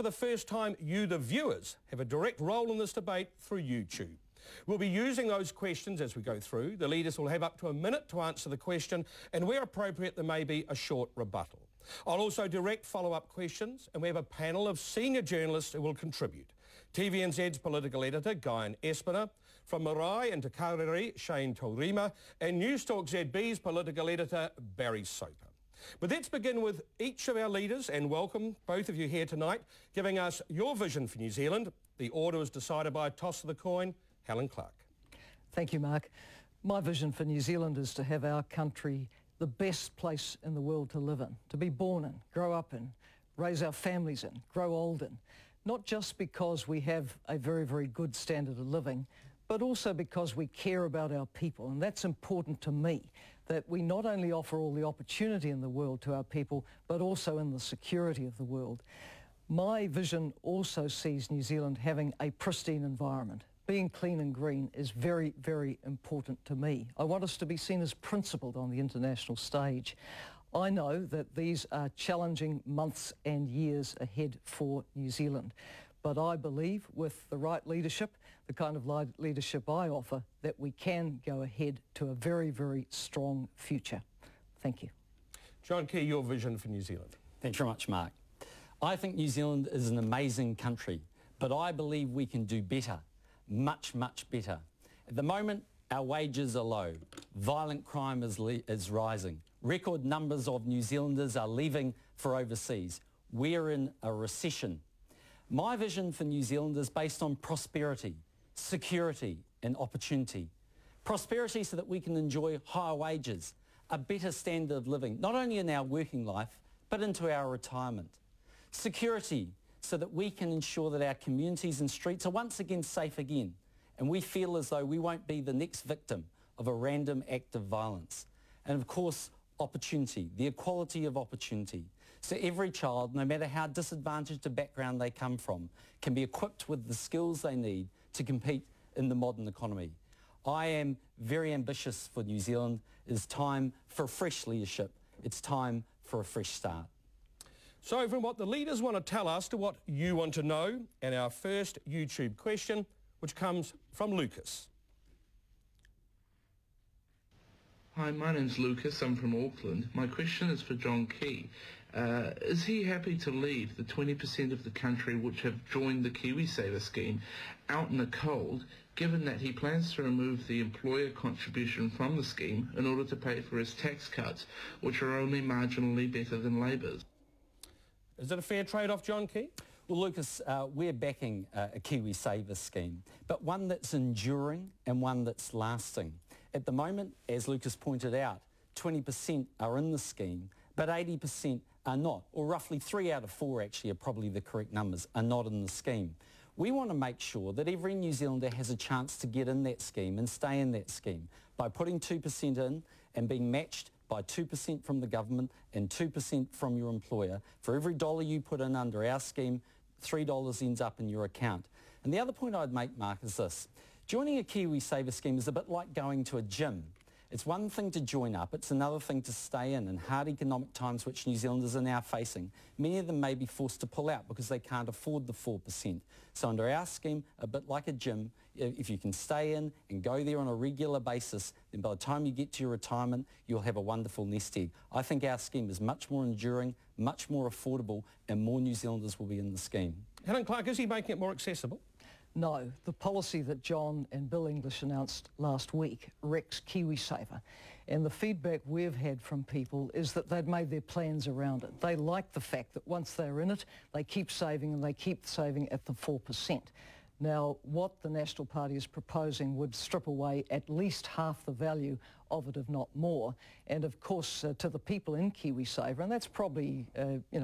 the first time you, the viewers, have a direct role in this debate through YouTube. We'll be using those questions as we go through. The leaders will have up to a minute to answer the question, and where appropriate there may be a short rebuttal. I'll also direct follow-up questions, and we have a panel of senior journalists who will contribute. TVNZ's political editor, Guyan Espiner, from Marae and Te Karere, Shane Taurima, and Newstalk ZB's political editor, Barry Soper. But let's begin with each of our leaders, and welcome both of you here tonight, giving us your vision for New Zealand. The order was decided by a toss of the coin. Helen Clark. Thank you, Mark. My vision for New Zealand is to have our country the best place in the world to live in, to be born in, grow up in, raise our families in, grow old in. Not just because we have a very, very good standard of living, but also because we care about our people. And that's important to me, that we not only offer all the opportunity in the world to our people, but also in the security of the world. My vision also sees New Zealand having a pristine environment. Being clean and green is very, very important to me. I want us to be seen as principled on the international stage. I know that these are challenging months and years ahead for New Zealand, but I believe with the right leadership, the kind of leadership I offer, that we can go ahead to a very, very strong future. Thank you. John Key, your vision for New Zealand. Thanks very much, Mark. I think New Zealand is an amazing country, but I believe we can do better. Much, much better. At the moment, our wages are low. Violent crime is rising. Record numbers of New Zealanders are leaving for overseas. We're in a recession. My vision for New Zealand is based on prosperity, security and opportunity. Prosperity so that we can enjoy higher wages, a better standard of living, not only in our working life, but into our retirement. Security so that we can ensure that our communities and streets are once again safe again, and we feel as though we won't be the next victim of a random act of violence. And of course, opportunity, the equality of opportunity. So every child, no matter how disadvantaged a background they come from, can be equipped with the skills they need to compete in the modern economy. I am very ambitious for New Zealand. It is time for fresh leadership. It's time for a fresh start. So from what the leaders want to tell us to what you want to know, and our first YouTube question, which comes from Lucas. Hi, my name's Lucas. I'm from Auckland. My question is for John Key. Is he happy to leave the 20% of the country which have joined the KiwiSaver scheme out in the cold, given that he plans to remove the employer contribution from the scheme in order to pay for his tax cuts, which are only marginally better than Labour's? Is it a fair trade-off, John Key? Well, Lucas, we're backing a KiwiSaver scheme, but one that's enduring and one that's lasting. At the moment, as Lucas pointed out, 20% are in the scheme, but 80% are not, or roughly 3 out of 4 actually are probably the correct numbers, are not in the scheme. We want to make sure that every New Zealander has a chance to get in that scheme and stay in that scheme by putting 2% in and being matched by 2% from the government and 2% from your employer. For every dollar you put in under our scheme, $3 ends up in your account. And the other point I'd make, Mark, is this. Joining a KiwiSaver scheme is a bit like going to a gym. It's one thing to join up, it's another thing to stay in hard economic times which New Zealanders are now facing. Many of them may be forced to pull out because they can't afford the 4%. So under our scheme, a bit like a gym, if you can stay in and go there on a regular basis, then by the time you get to your retirement, you'll have a wonderful nest egg. I think our scheme is much more enduring, much more affordable, and more New Zealanders will be in the scheme. Helen Clark, is he making it more accessible? No, the policy that John and Bill English announced last week wrecks KiwiSaver. And the feedback we've had from people is that they'd made their plans around it. They like the fact that once they're in it, they keep saving and they keep saving at the 4%. Now, what the National Party is proposing would strip away at least half the value of it, if not more. And of course, to the people in KiwiSaver, and that's probably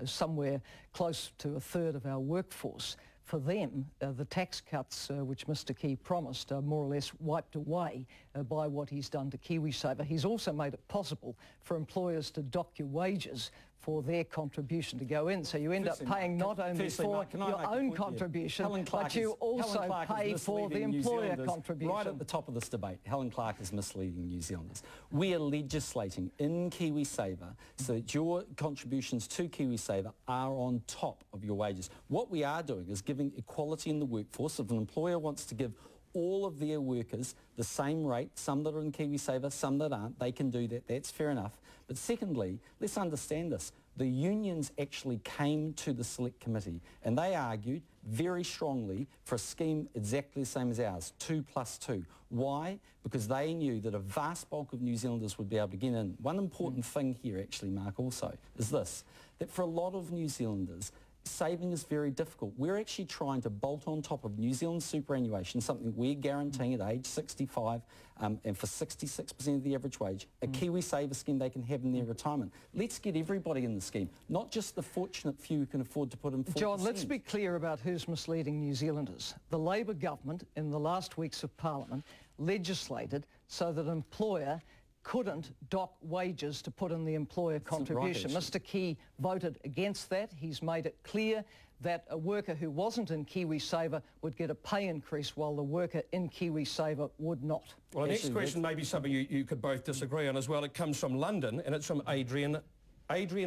somewhere close to a third of our workforce, for them, the tax cuts which Mr Key promised are more or less wiped away by what he's done to KiwiSaver. He's also made it possible for employers to dock your wages for their contribution to go in. So you end up paying not only for your own contribution, but you also pay for the employer contribution. Right at the top of this debate, Helen Clark is misleading New Zealanders. We are legislating in KiwiSaver so that your contributions to KiwiSaver are on top of your wages. What we are doing is giving equality in the workforce. If an employer wants to give all of their workers the same rate, some that are in KiwiSaver, some that aren't, they can do that, that's fair enough. But secondly, let's understand this, the unions actually came to the select committee and they argued very strongly for a scheme exactly the same as ours, 2+2. Why? Because they knew that a vast bulk of New Zealanders would be able to get in. One important thing here actually, Mark, also, is this, that for a lot of New Zealanders, saving is very difficult. We're actually trying to bolt on top of New Zealand superannuation, something we're guaranteeing at age 65 and for 66% of the average wage, a KiwiSaver scheme they can have in their retirement. Let's get everybody in the scheme, not just the fortunate few who can afford to put in 4%. John, let's be clear about who's misleading New Zealanders. The Labour government, in the last weeks of Parliament, legislated so that an employer couldn't dock wages to put in the employer contribution. Right, Mr Key voted against that. He's made it clear that a worker who wasn't in KiwiSaver would get a pay increase while the worker in KiwiSaver would not. Well, the next question may be something you could both disagree on as well. It comes from London and it's from Adrian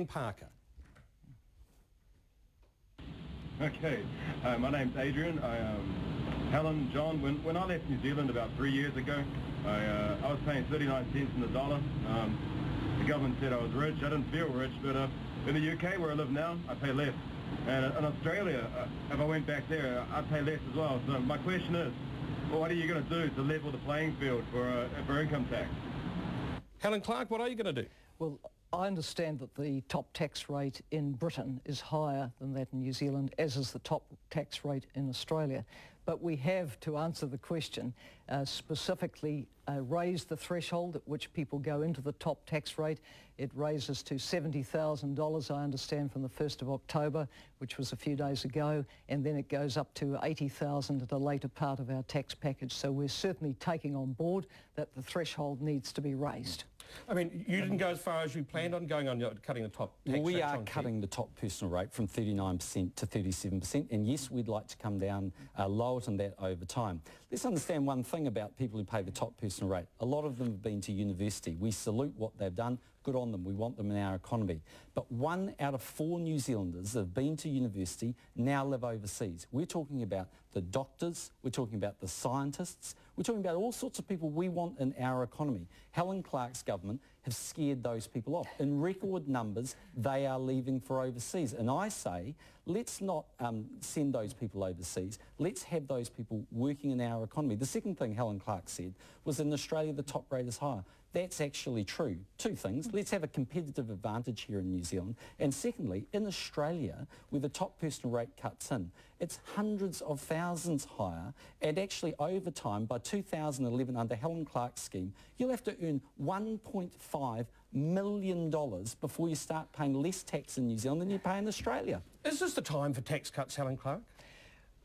Parker. Okay, my name's Adrian. Helen, John, when I left New Zealand about 3 years ago, I was paying 39 cents in the dollar. The government said I was rich. I didn't feel rich, but in the UK where I live now, I pay less. And in Australia, if I went back there, I'd pay less as well. So my question is, well, what are you going to do to level the playing field for income tax? Helen Clark, what are you going to do? Well, I understand that the top tax rate in Britain is higher than that in New Zealand, as is the top tax rate in Australia. But we have, to answer the question, specifically raised the threshold at which people go into the top tax rate. It raises to $70,000, I understand, from the 1st of October, which was a few days ago, and then it goes up to $80,000 at a later part of our tax package. So we're certainly taking on board that the threshold needs to be raised. I mean, you didn't go as far as you planned on going on cutting the top tax rate. We are cutting the top personal rate from 39% to 37%, and yes, we'd like to come down lower than that over time. Let's understand one thing about people who pay the top personal rate. A lot of them have been to university. We salute what they've done. Good on them. We want them in our economy. But 1 out of 4 New Zealanders that have been to university now live overseas. We're talking about the doctors, we're talking about the scientists, we're talking about all sorts of people we want in our economy. Helen Clark's government have scared those people off. In record numbers, they are leaving for overseas. And I say, let's not send those people overseas. Let's have those people working in our economy. The second thing Helen Clark said was in Australia the top rate is higher. That's actually true. Two things. Let's have a competitive advantage here in New Zealand. And secondly, in Australia, where the top personal rate cuts in, it's hundreds of thousands higher. And actually, over time, by 2011, under Helen Clark's scheme, you'll have to earn $1.5 million before you start paying less tax in New Zealand than you pay in Australia. Is this the time for tax cuts, Helen Clark?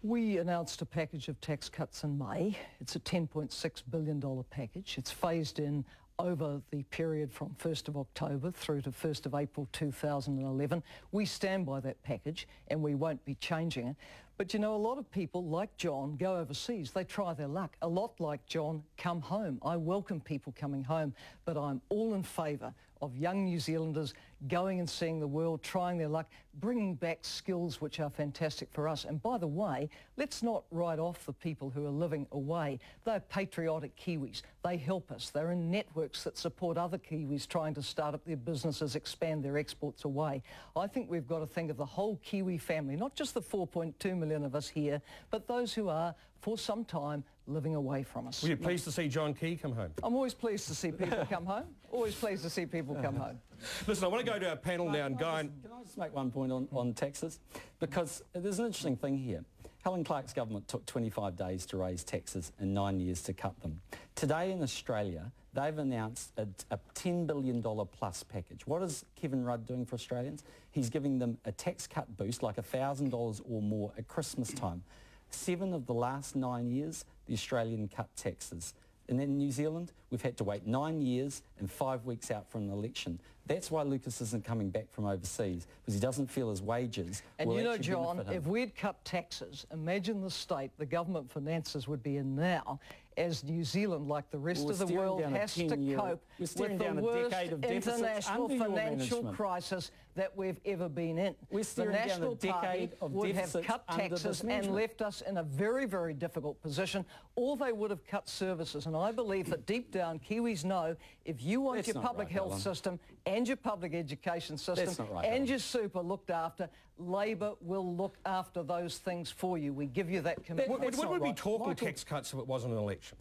We announced a package of tax cuts in May. It's a $10.6 billion package. It's phased in over the period from 1st of October through to 1st of April 2011. We stand by that package and we won't be changing it. But you know, a lot of people, like John, go overseas. They try their luck. A lot like John come home. I welcome people coming home, but I'm all in favour of young New Zealanders going and seeing the world, trying their luck, bringing back skills which are fantastic for us. And by the way, let's not write off the people who are living away. They're patriotic Kiwis. They help us. They're in networks that support other Kiwis trying to start up their businesses, expand their exports away. I think we've got to think of the whole Kiwi family, not just the 4.2 million of us here, but those who are, for some time, living away from us. Were you pleased to see John Key come home? I'm always pleased to see people come home. Always pleased to see people come home. Listen, I want to go to our panel now and go and... Can I just make one point on taxes? Because there's an interesting thing here. Helen Clark's government took 25 days to raise taxes and 9 years to cut them. Today in Australia, they've announced a $10 billion plus package. What is Kevin Rudd doing for Australians? He's giving them a tax cut boost, like $1,000 or more at Christmas time. 7 of the last 9 years, the Australian cut taxes. And in New Zealand, we've had to wait 9 years and 5 weeks out for an election. That's why Lucas isn't coming back from overseas, because he doesn't feel his wages and will you know, actually John, benefit him. if we'd cut taxes, imagine the state the government finances would be in now, as New Zealand, like the rest of the world, has to cope with the worst international financial crisis that we've ever been in. The National Party would have cut taxes and left us in a very, very difficult position, or they would have cut services. And I believe that deep down, Kiwis know if you want your public health system and your public education system and your super looked after, Labor will look after those things for you. We give you that commitment. Would we be talking tax cuts if it wasn't an election?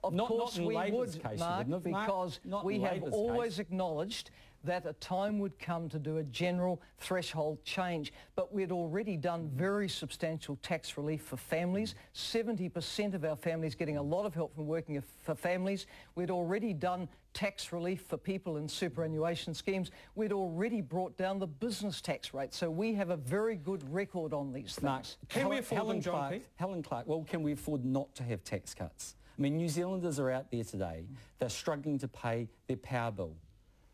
Of course we would, Mark, because we have always acknowledged that a time would come to do a general threshold change. But we'd already done very substantial tax relief for families. 70% of our families getting a lot of help from working for families. We'd already done tax relief for people in superannuation schemes. We'd already brought down the business tax rate. So we have a very good record on these things. Mark, can we afford them, John? Helen Clark, well, can we afford not to have tax cuts? I mean, New Zealanders are out there today. They're struggling to pay their power bill.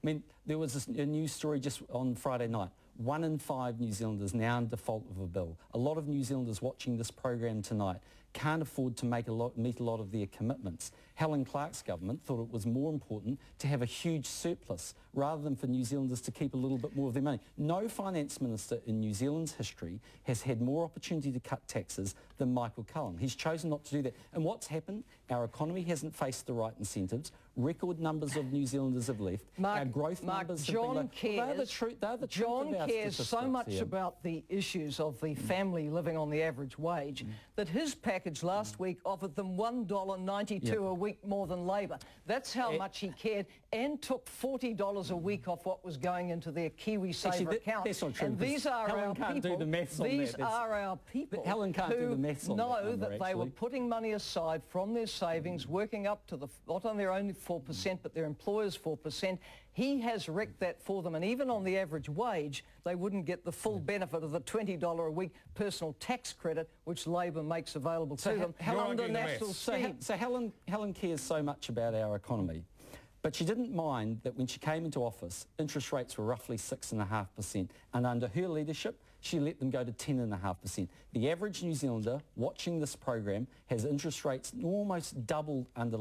I mean, there was a news story just on Friday night. 1 in 5 New Zealanders now in default of a bill. A lot of New Zealanders watching this program tonight can't afford to meet a lot of their commitments. Helen Clark's government thought it was more important to have a huge surplus rather than for New Zealanders to keep a little bit more of their money. No finance minister in New Zealand's history has had more opportunity to cut taxes than Michael Cullen. He's chosen not to do that. And what's happened? Our economy hasn't faced the right incentives. Record numbers of New Zealanders have left. Our growth numbers have been low. They're the truth. John cares so much about the issues of the family living on the average wage that his package last week offered them $1.92 a week more than Labor. That's how much he cared, and took $40 a week off what was going into their KiwiSaver account. That's not true. And these are our people. These are our people who know that they were putting money aside from their savings, working up to not on their own 4%, but their employers' 4%. He has wrecked that for them, and even on the average wage, they wouldn't get the full benefit of the $20 a week personal tax credit, which Labor makes available to them under national scheme. So Helen cares so much about our economy, but she didn't mind that when she came into office, interest rates were roughly 6.5%, and under her leadership, she let them go to 10.5%. The average New Zealander watching this program has interest rates almost doubled under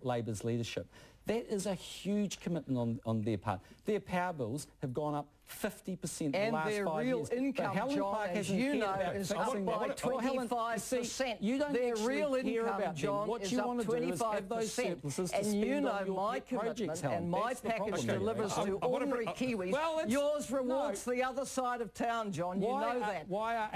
Labor's leadership. That is a huge commitment on their part. Their power bills have gone up 50% in the last 5 years. And their real income, John, as you know, is up by 25%. Their real income, John, is up 25%. And you know my commitment and my package delivers to ordinary Kiwis. Yours rewards the other side of town, John. You know that.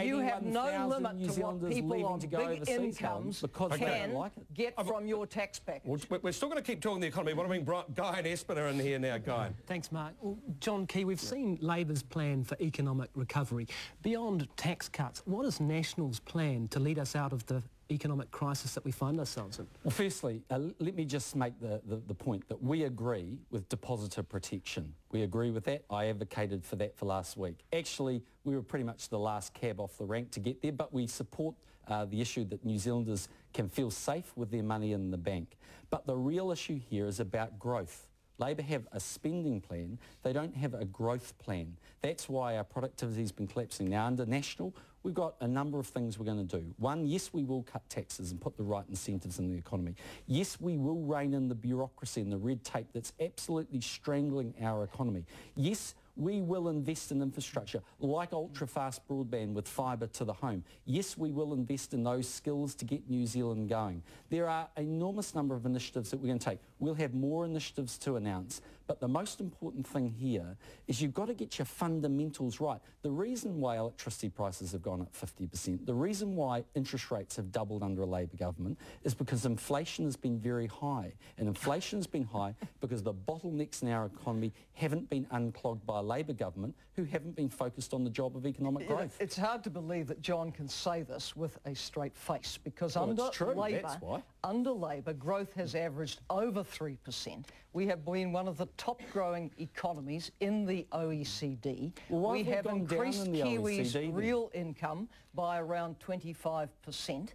You have no limit to what people on big incomes can get from your tax package. We're still going to keep talking the economy. What do I mean? Guy and Espen are in here now. Guy. Thanks, Mark. Well, John Key, we've seen Labor's plan for economic recovery. Beyond tax cuts, what is National's plan to lead us out of the economic crisis that we find ourselves in? Well, firstly, let me just make the point that we agree with depositor protection. We agree with that. I advocated for that for last week. Actually, we were pretty much the last cab off the rank to get there, but we support the issue that New Zealanders can feel safe with their money in the bank. But the real issue here is about growth. Labor have a spending plan, they don't have a growth plan. That's why our productivity has been collapsing. Now, under National, we've got a number of things we're going to do. One, yes, we will cut taxes and put the right incentives in the economy. Yes, we will rein in the bureaucracy and the red tape that's absolutely strangling our economy. Yes, we will invest in infrastructure like ultra-fast broadband with fibre to the home. Yes, we will invest in those skills to get New Zealand going. There are an enormous number of initiatives that we're going to take. We'll have more initiatives to announce, but the most important thing here is you've got to get your fundamentals right. The reason why electricity prices have gone up 50%, the reason why interest rates have doubled under a Labor government is because inflation has been very high. And inflation has been high because the bottlenecks in our economy haven't been unclogged by a Labor government who haven't been focused on the job of economic growth. It's hard to believe that John can say this with a straight face, because under Labor, growth has averaged over 3%. We have been one of the top growing economies in the OECD. We have increased Kiwis' real income by around 25%.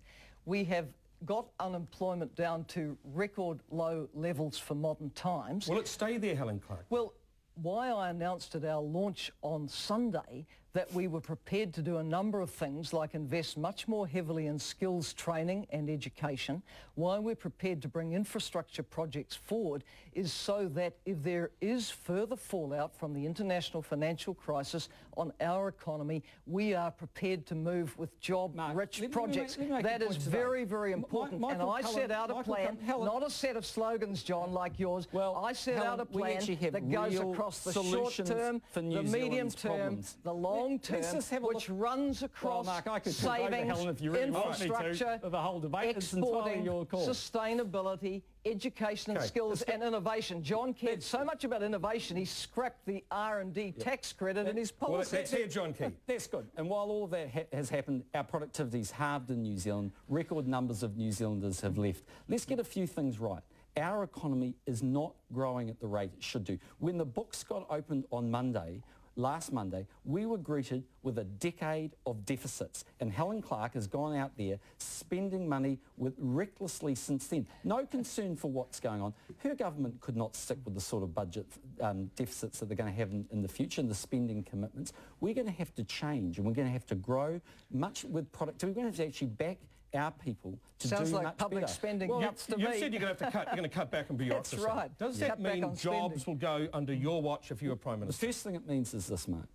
We have got unemployment down to record low levels for modern times. Will it stay there, Helen Clark? Well, why I announced at our launch on Sunday that we were prepared to do a number of things like invest much more heavily in skills training and education, why we're prepared to bring infrastructure projects forward is so that if there is further fallout from the international financial crisis on our economy, we are prepared to move with job-rich projects. That is very, very important. And I set out a plan, not a set of slogans, John, like yours. Well, I set out a plan that goes across the short term, the medium term, the long term, which runs across savings, infrastructure, exporting, sustainability, education and skills and innovation. John cared so much about innovation, he scrapped the R&D tax credit in his policy. Well, let's hear John Key. That's good. And while all of that has happened, our productivity's halved in New Zealand. Record numbers of New Zealanders have left. Let's get a few things right. Our economy is not growing at the rate it should do. When the books got opened on last Monday, we were greeted with a decade of deficits. And Helen Clark has gone out there spending money recklessly since then. No concern for what's going on. Her government could not stick with the sort of budget deficits that they're going to have in the future and the spending commitments. We're going to have to change, and we're going to have to grow much with productivity. We're going to have to actually back our people to do much better. Sounds like public spending nuts to me. You said you're going to have to cut. You're going to cut back on bureaucracy. That's right. Does that mean jobs will go under your watch if you were Prime Minister? The first thing it means is this, Mark.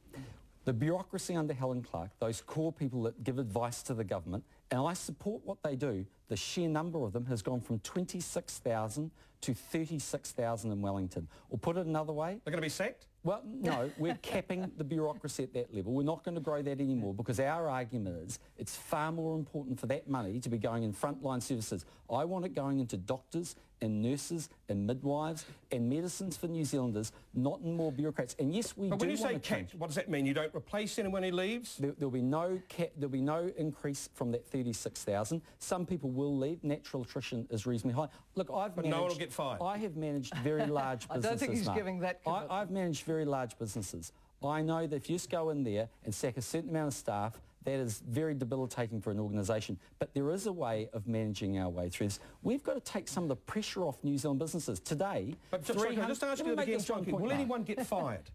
The bureaucracy under Helen Clark, those core people that give advice to the government, and I support what they do, the sheer number of them has gone from 26,000 to 36,000 in Wellington. Or put it another way... They're going to be sacked? Well, no, we're capping the bureaucracy at that level. We're not going to grow that anymore because our argument is it's far more important for that money to be going in frontline services. I want it going into doctors and nurses and midwives and medicines for New Zealanders, not in more bureaucrats. And yes, we do want to change. But when you say capped, what does that mean? You don't replace anyone who leaves? There'll be no cap, there'll be no increase from that 36,000. Some people will leave. Natural attrition is reasonably high. Look, But no one will get fired. I have managed very large businesses. I don't think he's giving that commitment. I've managed very large businesses. I know that if you just go in there and sack a certain amount of staff, that is very debilitating for an organisation. But there is a way of managing our way through this. We've got to take some of the pressure off New Zealand businesses. Today, but just ask you again, John, will anyone get fired?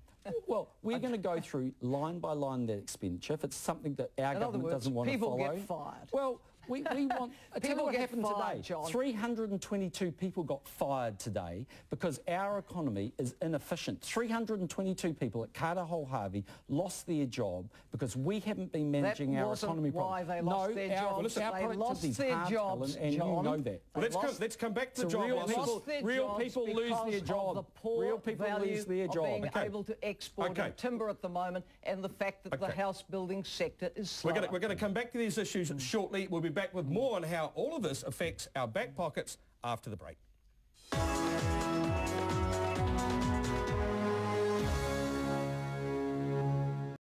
Well, we're going to go through line by line that expenditure. If it's something that our government doesn't want to follow... people get fired. Well, we want... Tell you what happened today. John. 322 people got fired today because our economy is inefficient. 322 people at Carter Hall Harvey lost their job because we haven't been managing our economy properly. They lost their jobs. They lost their jobs, and John. You know that. Well, let's come back to job losses. Real people lose their job. Real people lose their job. Being able to export timber at the moment, and the fact that the house building sector is slow. We're going to come back to these issues shortly. We'll be back with more on how all of this affects our back pockets after the break.